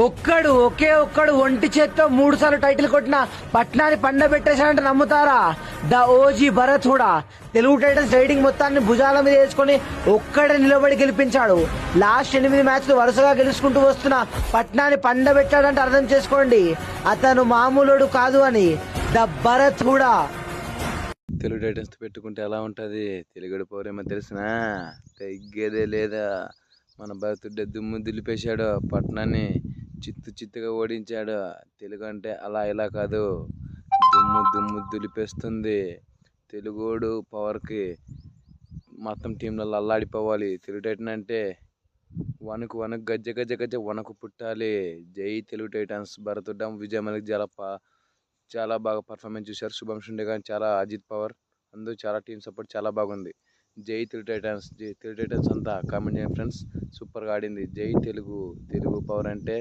ఒకే ఒక్కడు ఒంటి చేత్తో 3 సార్లు టైటిల్ కొట్టిన పట్నాన్ని పండబెట్టేశాడంటే నమ్ముతారా? ద ఓజీ భరత్ కూడా తెలుగు టైటన్స్ రైడింగ్ మొత్తాన్ని భుజాల మీద వేసుకొని ఒక్కడే నిలబడి గెలిపించాడు. లాస్ట్ 8 మ్యాచ్లు వరుసగా గెలుచుకుంటూ వస్తున్న పట్నాన్ని పండబెట్టాడంటే అర్థం చేసుకోండి అతను మామూలుడు కాదు అని. ద భరత్ కూడా తెలుగు టైటన్స్ పెట్టుకుంటే ఎలా ఉంటుంది? తెలుగుడి పౌరేమో తెలిసిన తగ్గేదే లేదా. మన భరతుడే దుమ్ము దులిపేశాడు, పట్నాన్ని చిత్తుగా ఓడించాడు. తెలుగు అంటే అలా ఇలా కాదు, దుమ్ము దులిపేస్తుంది. తెలుగోడు పవర్కి మొత్తం టీంలలో అల్లాడిపోవాలి. తెలుగు టైటన్ అంటే వణుకు గజ్జ వణుకు పుట్టాలి. జై తెలుగు టైటన్స్. భరతుడ్డం, విజయ్ మలిక్ చాలా బాగా పర్ఫార్మెన్స్ చూశారు. శుభం షుండే కానీ చాలా, అజిత్ పవర్ అందరూ చాలా టీం సపోర్ట్ చాలా బాగుంది. జై తెలుగు టైటన్స్ అంతా కామెంట్ చేయండి ఫ్రెండ్స్. సూపర్గా ఆడింది. జై తెలుగు పవర్ అంటే